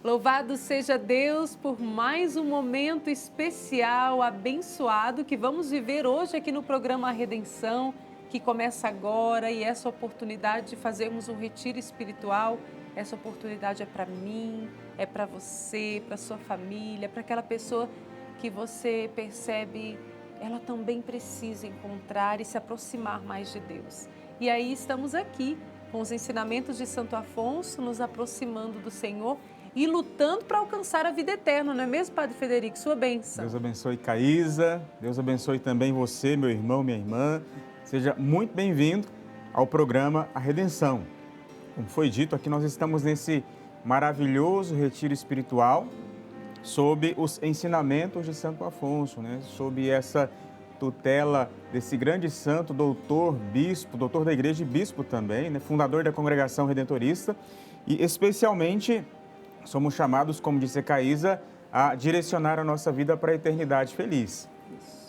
Louvado seja Deus por mais um momento especial, abençoado, que vamos viver hoje aqui no programa Redenção, que começa agora, e essa oportunidade de fazermos um retiro espiritual, essa oportunidade é para mim, é para você, para sua família, para aquela pessoa que você percebe, ela também precisa encontrar e se aproximar mais de Deus. E aí estamos aqui com os ensinamentos de Santo Afonso, nos aproximando do Senhor e lutando para alcançar a vida eterna, não é mesmo, Padre Frederico? Sua bênção. Deus abençoe Caísa, Deus abençoe também você, meu irmão, minha irmã. Seja muito bem-vindo ao programa A Redenção. Como foi dito, aqui nós estamos nesse maravilhoso retiro espiritual sob os ensinamentos de Santo Afonso, sob essa tutela desse grande santo, doutor, bispo, doutor da igreja e bispo também, fundador da Congregação Redentorista, e especialmente somos chamados, como disse Caísa, a direcionar a nossa vida para a eternidade feliz.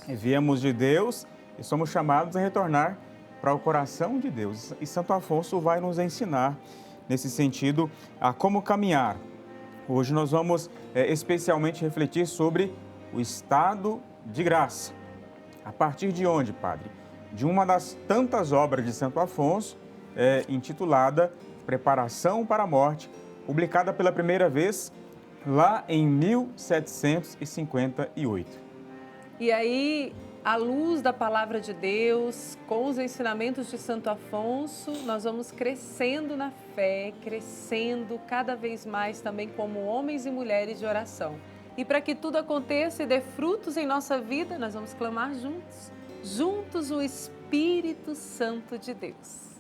Viemos de Deus e somos chamados a retornar para o coração de Deus. E Santo Afonso vai nos ensinar, nesse sentido, a como caminhar. Hoje nós vamos especialmente refletir sobre o estado de graça. A partir de onde, Padre? De uma das tantas obras de Santo Afonso, intitulada Preparação para a Morte, publicada pela primeira vez lá em 1758. E aí, à luz da palavra de Deus, com os ensinamentos de Santo Afonso, nós vamos crescendo na fé, crescendo cada vez mais também como homens e mulheres de oração. E para que tudo aconteça e dê frutos em nossa vida, nós vamos clamar juntos o Espírito Santo de Deus.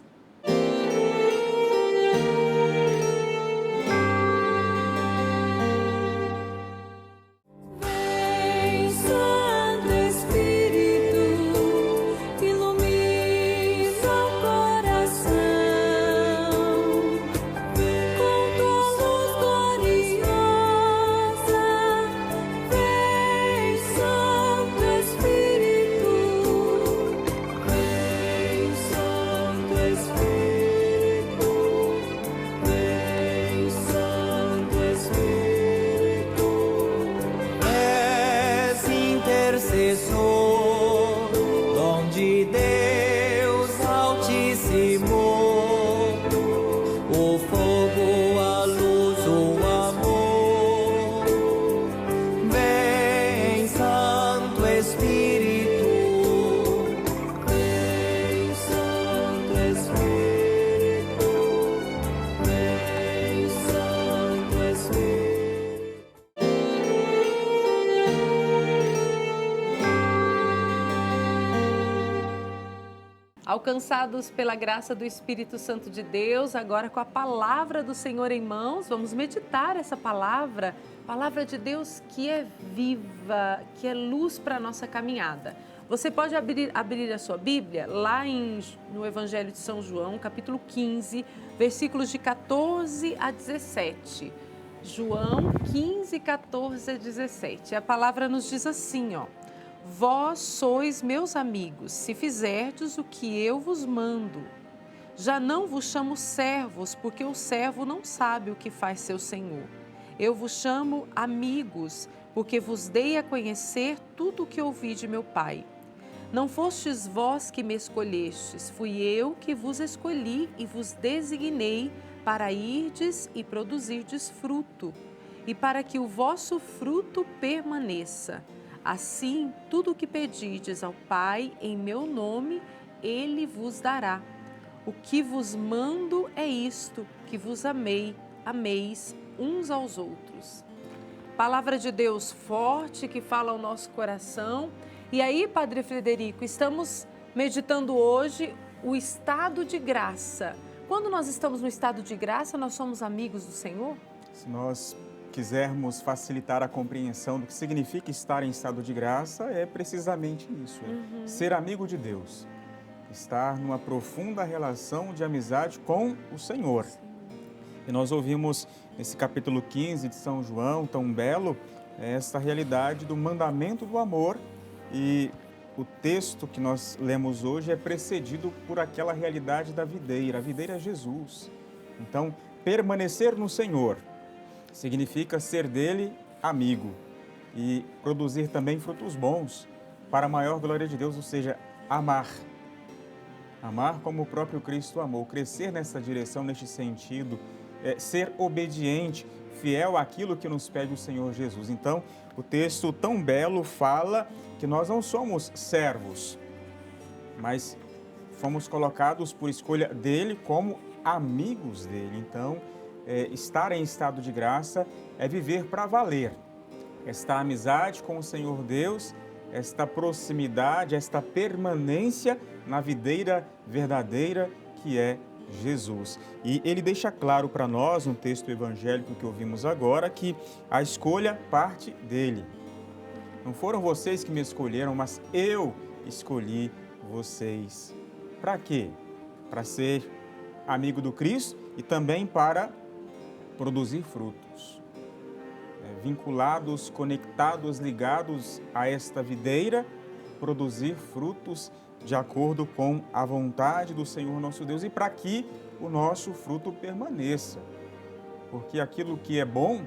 Alcançados pela graça do Espírito Santo de Deus, agora com a palavra do Senhor em mãos, vamos meditar essa palavra de Deus que é viva, que é luz para a nossa caminhada. Você pode abrir a sua Bíblia lá no Evangelho de São João, capítulo 15, versículos de 14 a 17. João 15, 14 a 17. A palavra nos diz assim, ó. Vós sois meus amigos, se fizerdes o que eu vos mando. Já não vos chamo servos, porque o servo não sabe o que faz seu senhor. Eu vos chamo amigos, porque vos dei a conhecer tudo o que ouvi de meu Pai. Não fostes vós que me escolhestes, fui eu que vos escolhi e vos designei para irdes e produzirdes fruto, e para que o vosso fruto permaneça. Assim, tudo o que pedirdes ao Pai em meu nome, Ele vos dará. O que vos mando é isto, que vos ameis uns aos outros. Palavra de Deus forte que fala ao nosso coração. E aí, Padre Frederico, estamos meditando hoje o estado de graça. Quando nós estamos no estado de graça, nós somos amigos do Senhor? Se nós quisermos facilitar a compreensão do que significa estar em estado de graça, é precisamente isso, ser amigo de Deus, estar numa profunda relação de amizade com o Senhor. E nós ouvimos nesse capítulo 15 de São João, tão belo, essa realidade do mandamento do amor, e o texto que nós lemos hoje é precedido por aquela realidade da videira. A videira é Jesus. Então, permanecer no Senhor significa ser dele amigo e produzir também frutos bons para a maior glória de Deus, ou seja, amar. Amar como o próprio Cristo amou, crescer nessa direção, neste sentido, ser obediente, fiel àquilo que nos pede o Senhor Jesus. Então, o texto tão belo fala que nós não somos servos, mas fomos colocados por escolha dele como amigos dele. Então, estar em estado de graça é viver para valer. Esta amizade com o Senhor Deus, esta proximidade, esta permanência na videira verdadeira que é Jesus. E ele deixa claro para nós, no texto evangélico que ouvimos agora, que a escolha parte dele. Não foram vocês que me escolheram, mas eu escolhi vocês. Para quê? Para ser amigo do Cristo e também para produzir frutos. Vinculados, conectados, ligados a esta videira, produzir frutos de acordo com a vontade do Senhor nosso Deus e para que o nosso fruto permaneça. Porque aquilo que é bom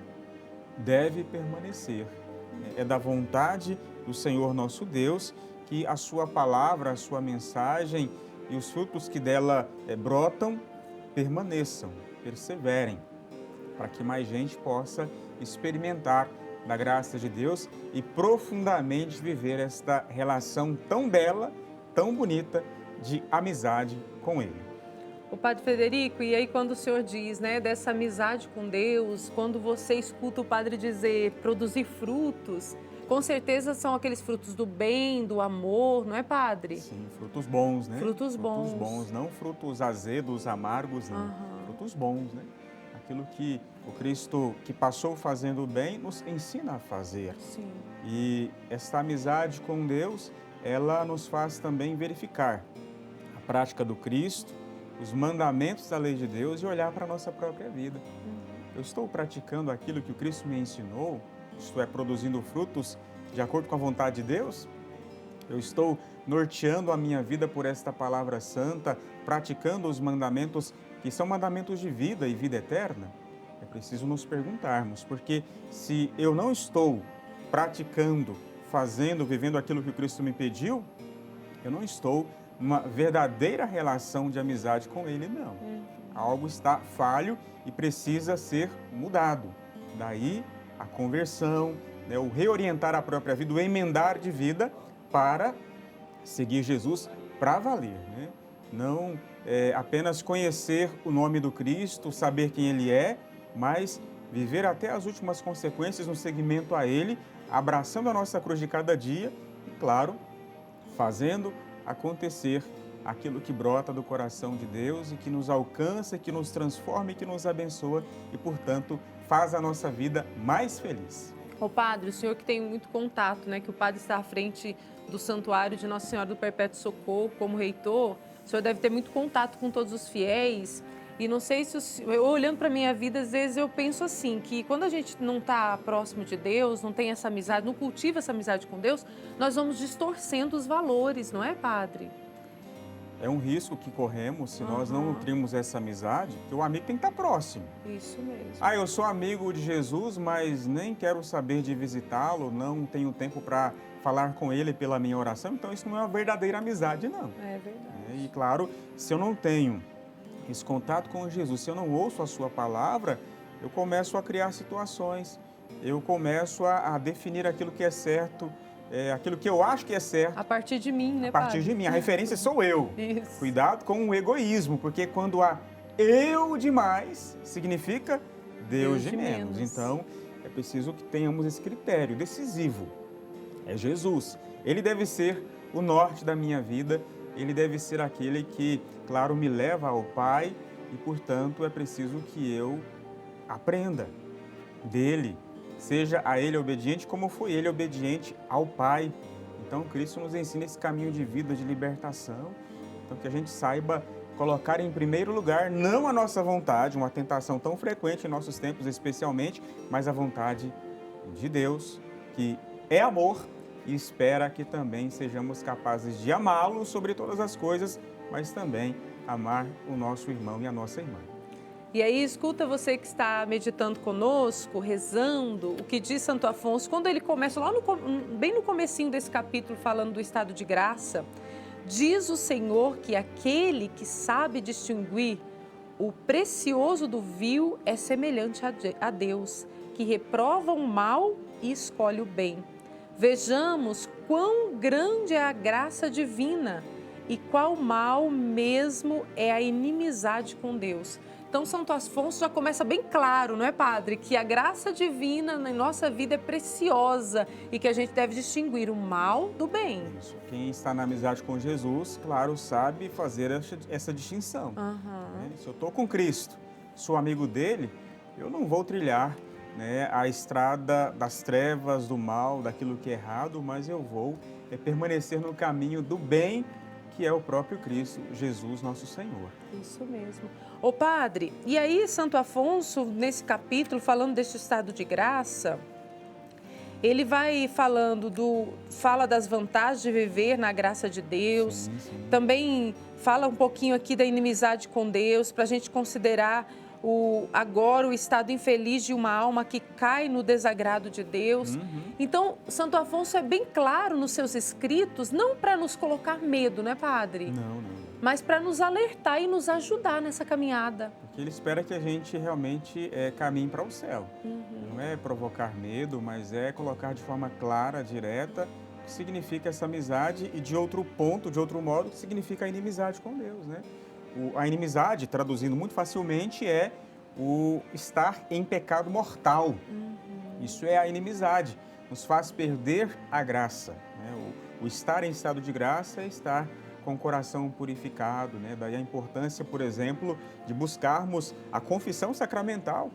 deve permanecer. É da vontade do Senhor nosso Deus que a sua palavra, a sua mensagem e os frutos que dela brotam permaneçam, perseverem, para que mais gente possa experimentar da graça de Deus e profundamente viver esta relação tão bela, tão bonita de amizade com Ele. O Padre Frederico, e aí quando o senhor diz, dessa amizade com Deus, quando você escuta o Padre dizer produzir frutos, com certeza são aqueles frutos do bem, do amor, não é, Padre? Sim, frutos bons, né? Frutos bons. Frutos bons, não frutos azedos, amargos, não. Frutos bons, né? Aquilo que o Cristo, que passou fazendo o bem, nos ensina a fazer. Sim. E essa amizade com Deus, ela nos faz também verificar a prática do Cristo, os mandamentos da lei de Deus e olhar para a nossa própria vida. Eu estou praticando aquilo que o Cristo me ensinou, isto é, produzindo frutos de acordo com a vontade de Deus? Eu estou norteando a minha vida por esta palavra santa, praticando os mandamentos que são mandamentos de vida e vida eterna? É preciso nos perguntarmos, porque se eu não estou praticando, fazendo, vivendo aquilo que o Cristo me pediu, eu não estou numa verdadeira relação de amizade com Ele, não. Algo está falho e precisa ser mudado. Daí a conversão, o reorientar a própria vida, o emendar de vida para seguir Jesus para valer, né? Não apenas conhecer o nome do Cristo, saber quem Ele é, mas viver até as últimas consequências no seguimento a Ele, abraçando a nossa cruz de cada dia e, claro, fazendo acontecer aquilo que brota do coração de Deus e que nos alcança, que nos transforma e que nos abençoa e, portanto, faz a nossa vida mais feliz. Ô Padre, o senhor que tem muito contato, que o Padre está à frente do Santuário de Nossa Senhora do Perpétuo Socorro como reitor, o senhor deve ter muito contato com todos os fiéis. E não sei se, eu olhando para a minha vida, às vezes eu penso assim, que quando a gente não está próximo de Deus, não tem essa amizade, não cultiva essa amizade com Deus, nós vamos distorcendo os valores, não é, Padre? É um risco que corremos se nós não nutrimos essa amizade, que o amigo tem que estar próximo. Isso mesmo. Eu sou amigo de Jesus, mas nem quero saber de visitá-lo, não tenho tempo para falar com ele pela minha oração, então isso não é uma verdadeira amizade, não. É verdade. E claro, se eu não tenho esse contato com Jesus, se eu não ouço a sua palavra, eu começo a criar situações, eu começo a definir aquilo que é certo, aquilo que eu acho que é certo. A partir de mim, né, A partir Padre? de mim, a referência sou eu. Isso. Cuidado com o egoísmo, porque quando há eu demais, significa Deus de menos. Então, é preciso que tenhamos esse critério decisivo. É Jesus. Ele deve ser o norte da minha vida, ele deve ser aquele que, claro, me leva ao Pai e, portanto, é preciso que eu aprenda dele, seja a ele obediente como foi ele obediente ao Pai. Então, Cristo nos ensina esse caminho de vida, de libertação, então que a gente saiba colocar em primeiro lugar não a nossa vontade, uma tentação tão frequente em nossos tempos especialmente, mas a vontade de Deus, que é amor e espera que também sejamos capazes de amá-lo sobre todas as coisas, mas também amar o nosso irmão e a nossa irmã. E aí, escuta você que está meditando conosco, rezando, o que diz Santo Afonso, quando ele começa lá bem no comecinho desse capítulo, falando do estado de graça, diz o Senhor que aquele que sabe distinguir o precioso do vil é semelhante a Deus, que reprova o mal e escolhe o bem. Vejamos quão grande é a graça divina e qual mal mesmo é a inimizade com Deus. Então, Santo Afonso já começa bem claro, não é, Padre? Que a graça divina na nossa vida é preciosa e que a gente deve distinguir o mal do bem. Isso. Quem está na amizade com Jesus, claro, sabe fazer essa distinção. Uhum. Se eu estou com Cristo, sou amigo dele, eu não vou trilhar, né, a estrada das trevas, do mal, daquilo que é errado, mas eu vou permanecer no caminho do bem, que é o próprio Cristo, Jesus, nosso Senhor. Isso mesmo. Ô Padre, e aí Santo Afonso, nesse capítulo, falando deste estado de graça, ele vai fala das vantagens de viver na graça de Deus, Sim, sim. Também fala um pouquinho aqui da inimizade com Deus, para a gente considerar agora o estado infeliz de uma alma que cai no desagrado de Deus. Então, Santo Afonso é bem claro nos seus escritos, não para nos colocar medo, né, Padre? Não. Mas para nos alertar e nos ajudar nessa caminhada. Porque ele espera que a gente realmente caminhe para o céu. Não é provocar medo, mas é colocar de forma clara, direta, o que significa essa amizade e de outro ponto, de outro modo, o que significa a inimizade com Deus, né? A inimizade, traduzindo muito facilmente, é o estar em pecado mortal. Isso é a inimizade. Nos faz perder a graça, né? O estar em estado de graça é estar com o coração purificado, né? Daí a importância, por exemplo, de buscarmos a confissão sacramental.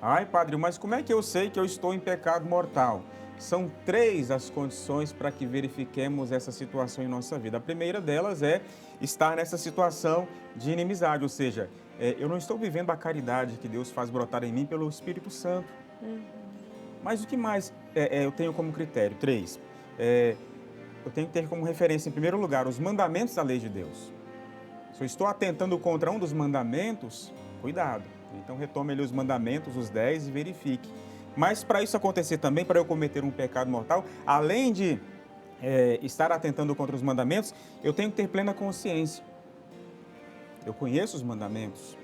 Ai, Padre, mas como é que eu sei que eu estou em pecado mortal? São 3 as condições para que verifiquemos essa situação em nossa vida. A primeira delas é estar nessa situação de inimizade, ou seja, eu não estou vivendo a caridade que Deus faz brotar em mim pelo Espírito Santo. Mas o que mais eu tenho como critério? 3. Eu tenho que ter como referência, em primeiro lugar, os mandamentos da lei de Deus. Se eu estou atentando contra um dos mandamentos, cuidado. Então retome ali os mandamentos, os 10, e verifique. Mas para isso acontecer também, para eu cometer um pecado mortal, além de estar atentando contra os mandamentos, eu tenho que ter plena consciência. Eu conheço os mandamentos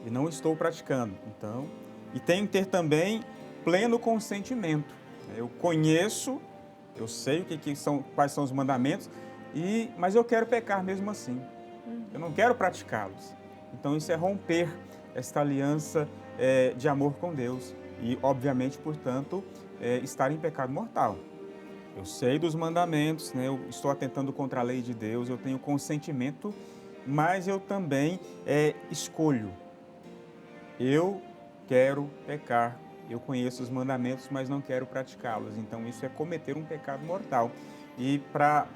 e não estou praticando. Então, e tenho que ter também pleno consentimento. Eu conheço, eu sei quais são os mandamentos, mas eu quero pecar mesmo assim. Eu não quero praticá-los. Então isso é romper esta aliança de amor com Deus. E, obviamente, portanto, estar em pecado mortal. Eu sei dos mandamentos, né? Eu estou atentando contra a lei de Deus, eu tenho consentimento, mas eu também escolho. Eu quero pecar, eu conheço os mandamentos, mas não quero praticá-los. Então, isso é cometer um pecado mortal. E, para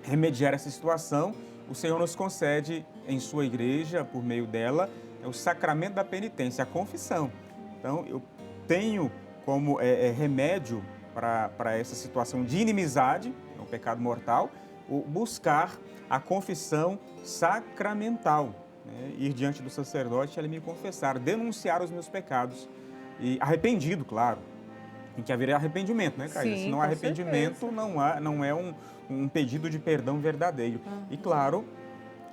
remediar essa situação, o Senhor nos concede, em sua igreja, por meio dela, o sacramento da penitência, a confissão. Então, eu tenho como remédio para essa situação de inimizade, o pecado mortal, o buscar a confissão sacramental, né? Ir diante do sacerdote e ele me confessar, denunciar os meus pecados. E arrependido, claro. Tem que haver arrependimento, né, Caísa? Se não há arrependimento, não é um pedido de perdão verdadeiro. E, claro,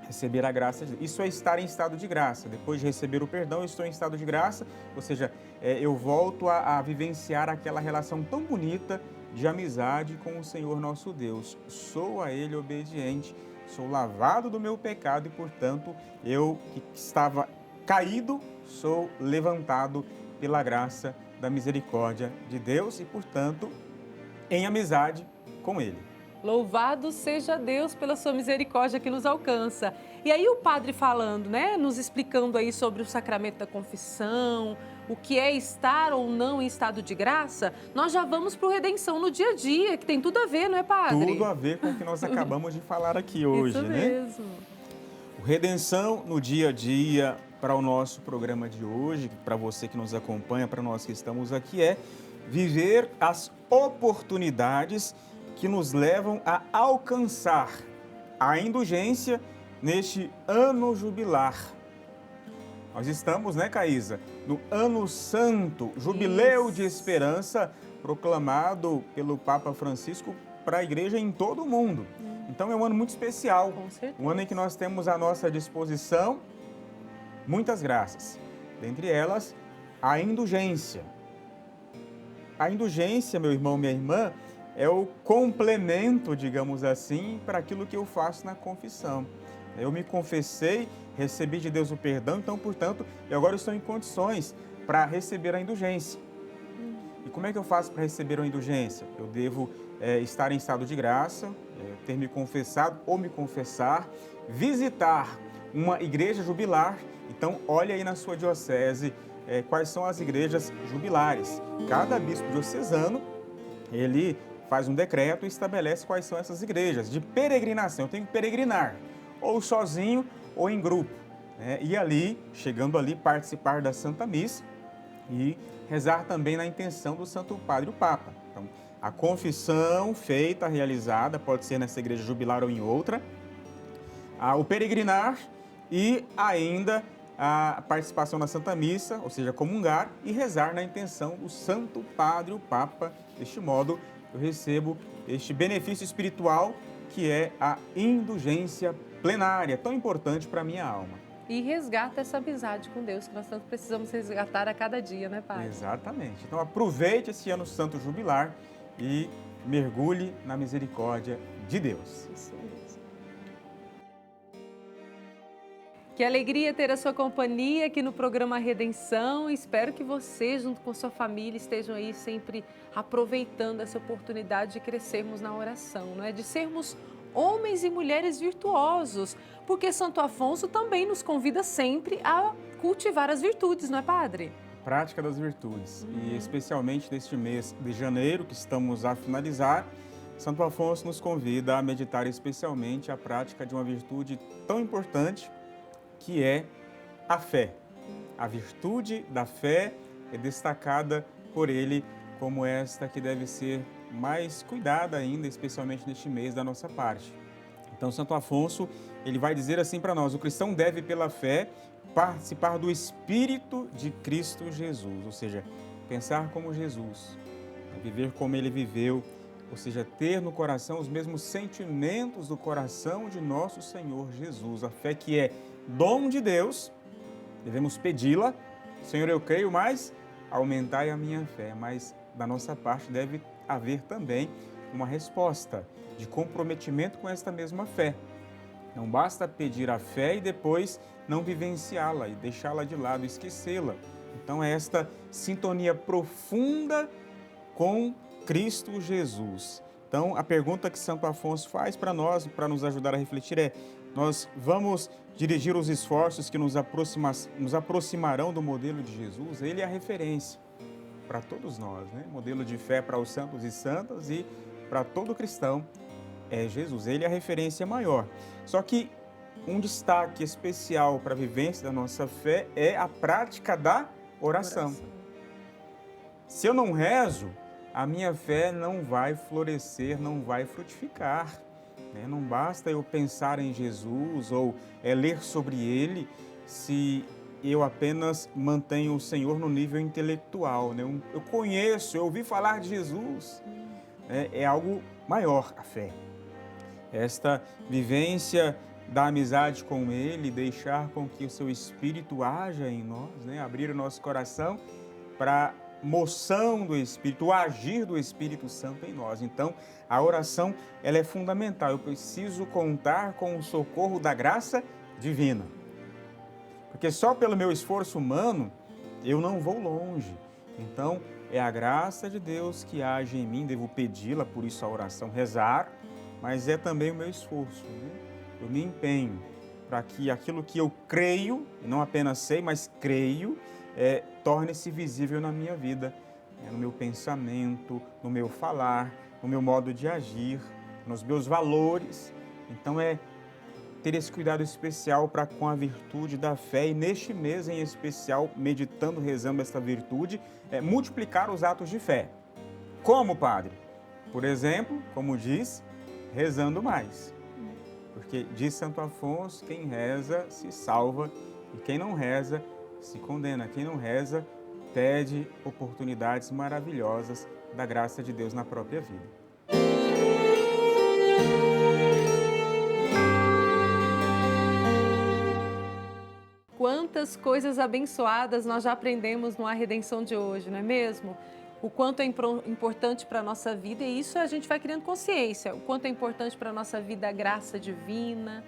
receber a graça de Deus. Isso é estar em estado de graça. Depois de receber o perdão, eu estou em estado de graça, ou seja, eu volto a vivenciar aquela relação tão bonita de amizade com o Senhor nosso Deus. Sou a Ele obediente, sou lavado do meu pecado e, portanto, eu que estava caído, sou levantado pela graça da misericórdia de Deus e, portanto, em amizade com Ele. Louvado seja Deus pela sua misericórdia que nos alcança. E aí o padre falando, né, nos explicando aí sobre o sacramento da confissão, o que é estar ou não em estado de graça, nós já vamos para o Redenção no dia a dia, que tem tudo a ver, não é, padre? Tudo a ver com o que nós acabamos de falar aqui hoje, Isso né? mesmo. O Redenção no dia a dia, para o nosso programa de hoje, para você que nos acompanha, para nós que estamos aqui, é viver as oportunidades que nos levam a alcançar a indulgência neste ano jubilar. Nós estamos, né, Caísa, no Ano Santo, Jubileu de Esperança, proclamado pelo Papa Francisco para a igreja em todo o mundo. Então é um ano muito especial, um ano em que nós temos à nossa disposição muitas graças. Dentre elas, a indulgência. A indulgência, meu irmão, minha irmã, é o complemento, digamos assim, para aquilo que eu faço na confissão. Eu me confessei, recebi de Deus o perdão, então, portanto, eu agora estou em condições para receber a indulgência. E como é que eu faço para receber a indulgência? Eu devo estar em estado de graça, ter me confessado ou me confessar, visitar uma igreja jubilar. Então, olha aí na sua diocese quais são as igrejas jubilares. Cada bispo diocesano, ele faz um decreto e estabelece quais são essas igrejas de peregrinação. Eu tenho que peregrinar, ou sozinho ou em grupo, né? E ali, chegando ali, participar da Santa Missa e rezar também na intenção do Santo Padre, o Papa. Então, a confissão feita, realizada, pode ser nessa igreja jubilar ou em outra, o peregrinar e ainda a participação na Santa Missa, ou seja, comungar e rezar na intenção do Santo Padre, o Papa. Deste modo, eu recebo este benefício espiritual que é a indulgência plenária, tão importante para a minha alma. E resgata essa amizade com Deus, que nós tanto precisamos resgatar a cada dia, né, Padre? Exatamente. Então, aproveite esse ano santo jubilar e mergulhe na misericórdia de Deus. Isso mesmo. Que alegria ter a sua companhia aqui no programa Redenção. Espero que você, junto com sua família, estejam aí sempre aproveitando essa oportunidade de crescermos na oração, não é? De sermos homens e mulheres virtuosos, porque Santo Afonso também nos convida sempre a cultivar as virtudes, não é, Padre? Prática das virtudes. E especialmente neste mês de janeiro, que estamos a finalizar, Santo Afonso nos convida a meditar especialmente a prática de uma virtude tão importante, que é a fé. A virtude da fé é destacada por ele como esta que deve ser mais cuidada ainda, especialmente neste mês da nossa parte. Então, Santo Afonso, ele vai dizer assim para nós: o cristão deve, pela fé, participar do Espírito de Cristo Jesus, ou seja, pensar como Jesus, viver como ele viveu, ou seja, ter no coração os mesmos sentimentos do coração de nosso Senhor Jesus. A fé que é dom de Deus, devemos pedi-la. Senhor, eu creio, mas aumentai a minha fé. Mas da nossa parte deve haver também uma resposta de comprometimento com esta mesma fé. Não basta pedir a fé e depois não vivenciá-la e deixá-la de lado, esquecê-la. Então, é esta sintonia profunda com Cristo Jesus. Então, a pergunta que Santo Afonso faz para nós, para nos ajudar a refletir é: nós vamos dirigir os esforços que nos aproximarão do modelo de Jesus? Ele é a referência para todos nós, né? Modelo de fé para os santos e santas e para todo cristão é Jesus. Ele é a referência maior. Só que um destaque especial para a vivência da nossa fé é a prática da oração. Se eu não rezo, a minha fé não vai florescer, não vai frutificar. Não basta eu pensar em Jesus ou ler sobre ele se eu apenas mantenho o Senhor no nível intelectual. Eu conheço, eu ouvi falar de Jesus. É algo maior a fé. Esta vivência da amizade com ele, deixar com que o seu Espírito haja em nós, abrir o nosso coração para moção do Espírito, o agir do Espírito Santo em nós. Então, a oração, ela é fundamental. Eu preciso contar com o socorro da graça divina. Porque só pelo meu esforço humano, eu não vou longe. Então, é a graça de Deus que age em mim, devo pedi-la, por isso a oração, rezar, mas é também o meu esforço. Eu me empenho para que aquilo que eu creio, e não apenas sei, mas creio, torne-se visível na minha vida, no meu pensamento, no meu falar, no meu modo de agir, nos meus valores. Então é ter esse cuidado especial para com a virtude da fé e neste mês em especial, meditando, rezando esta virtude, multiplicar os atos de fé. Como, Padre? Por exemplo, como diz, rezando mais. Porque diz Santo Afonso, quem reza se salva e quem não reza se condena. Quem não reza, perde oportunidades maravilhosas da graça de Deus na própria vida. Quantas coisas abençoadas nós já aprendemos no A Redenção de hoje, não é mesmo? O quanto é importante para a nossa vida, e isso a gente vai criando consciência, o quanto é importante para a nossa vida a graça divina,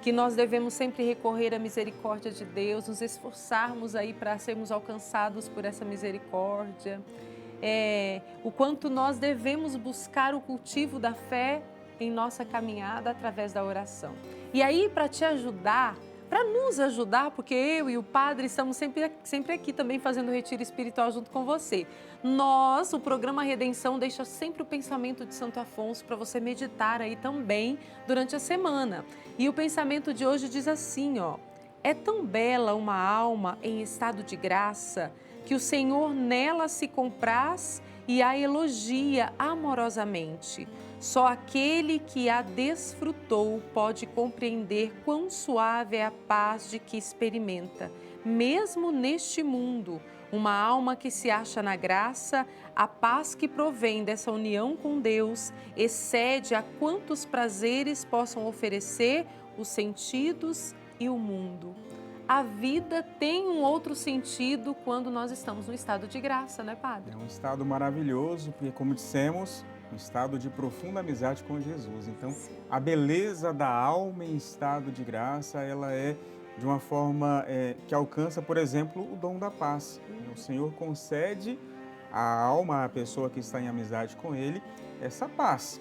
que nós devemos sempre recorrer à misericórdia de Deus, nos esforçarmos aí para sermos alcançados por essa misericórdia. O quanto nós devemos buscar o cultivo da fé em nossa caminhada através da oração. E aí, para te ajudar, para nos ajudar, porque eu e o Padre estamos sempre aqui também fazendo retiro espiritual junto com você. O programa Redenção, deixa sempre o pensamento de Santo Afonso para você meditar aí também durante a semana. E o pensamento de hoje diz assim, ó: é tão bela uma alma em estado de graça que o Senhor nela se compraz e a elogia amorosamente. Só aquele que a desfrutou pode compreender quão suave é a paz de que experimenta, mesmo neste mundo. Uma alma que se acha na graça, a paz que provém dessa união com Deus excede a quantos prazeres possam oferecer os sentidos e o mundo. A vida tem um outro sentido quando nós estamos no estado de graça, né, Padre? É um estado maravilhoso, porque, como dissemos, um estado de profunda amizade com Jesus. Então, a beleza da alma em estado de graça, ela é de uma forma que alcança, por exemplo, o dom da paz. O Senhor concede à alma, à pessoa que está em amizade com Ele, essa paz.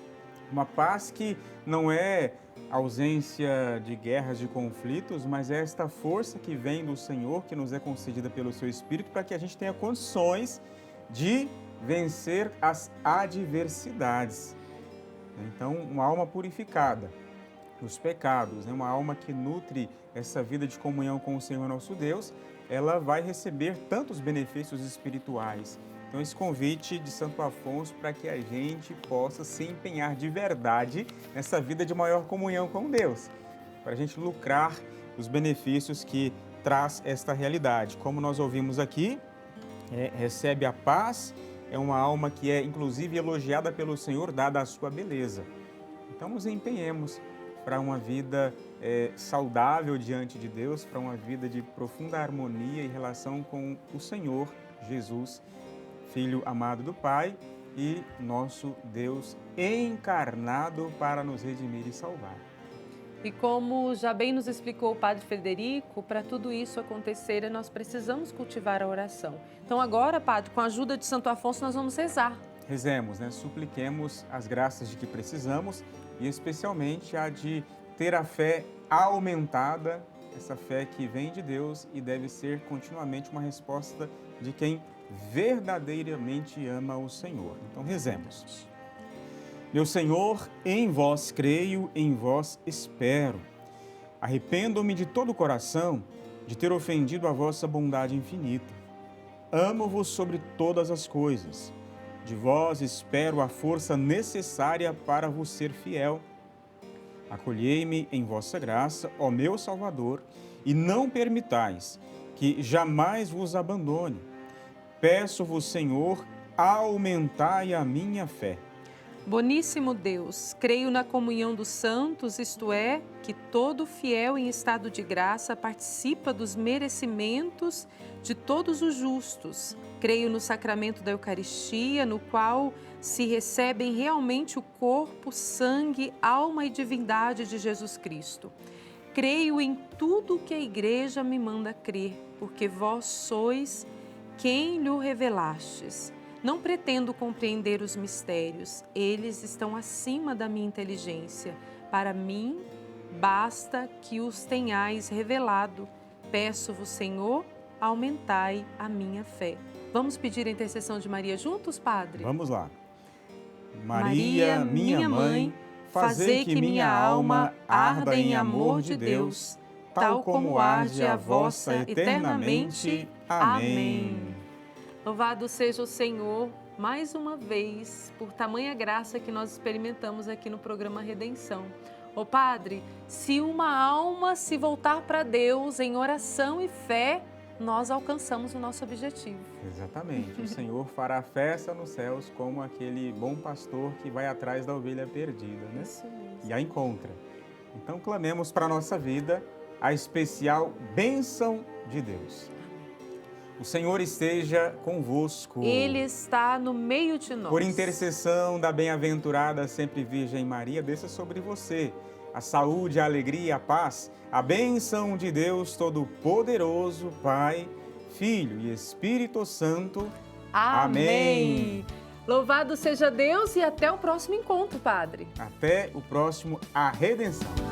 Uma paz que não é ausência de guerras, de conflitos, mas é esta força que vem do Senhor, que nos é concedida pelo Seu Espírito, para que a gente tenha condições de vencer as adversidades. Então, uma alma purificada dos pecados, uma alma que nutre essa vida de comunhão com o Senhor nosso Deus, ela vai receber tantos benefícios espirituais. Então, esse convite de Santo Afonso para que a gente possa se empenhar de verdade nessa vida de maior comunhão com Deus, para a gente lucrar os benefícios que traz esta realidade. Como nós ouvimos aqui, recebe a paz, é uma alma que é inclusive elogiada pelo Senhor, dada a sua beleza. Então, nos empenhemos para uma vida saudável diante de Deus, para uma vida de profunda harmonia e relação com o Senhor Jesus, Filho amado do Pai e nosso Deus encarnado para nos redimir e salvar. E como já bem nos explicou o Padre Frederico, para tudo isso acontecer, nós precisamos cultivar a oração. Então agora, Padre, com a ajuda de Santo Afonso, nós vamos rezar. Rezemos, supliquemos as graças de que precisamos e especialmente a de ter a fé aumentada, essa fé que vem de Deus e deve ser continuamente uma resposta de quem verdadeiramente ama o Senhor. Então rezemos. Meu Senhor, em vós creio, em vós espero. Arrependo-me de todo o coração de ter ofendido a vossa bondade infinita. Amo-vos sobre todas as coisas. De vós espero a força necessária para vos ser fiel. Acolhei-me em vossa graça, ó meu Salvador, e não permitais que jamais vos abandone. Peço-vos, Senhor, aumentai a minha fé. Boníssimo Deus, creio na comunhão dos santos, isto é, que todo fiel em estado de graça participa dos merecimentos de todos os justos. Creio no sacramento da Eucaristia, no qual se recebem realmente o corpo, sangue, alma e divindade de Jesus Cristo. Creio em tudo que a Igreja me manda crer, porque vós sois quem lhe revelastes. Não pretendo compreender os mistérios, eles estão acima da minha inteligência. Para mim, basta que os tenhais revelado. Peço-vos, Senhor, aumentai a minha fé. Vamos pedir a intercessão de Maria juntos, Padre? Vamos lá. Maria, minha mãe, fazei que minha alma arda em amor de Deus, tal como arde a vossa eternamente. Amém. Louvado seja o Senhor, mais uma vez, por tamanha graça que nós experimentamos aqui no programa Redenção. Ô Padre, se uma alma se voltar para Deus em oração e fé, nós alcançamos o nosso objetivo. Exatamente. O Senhor fará festa nos céus como aquele bom pastor que vai atrás da ovelha perdida, né? Isso mesmo. E a encontra. Então clamemos para a nossa vida a especial bênção de Deus. O Senhor esteja convosco. Ele está no meio de nós. Por intercessão da bem-aventurada sempre Virgem Maria, desça sobre você a saúde, a alegria, a paz, a bênção de Deus Todo-Poderoso, Pai, Filho e Espírito Santo. Amém. Louvado seja Deus e até o próximo encontro, Padre. Até o próximo A Redenção.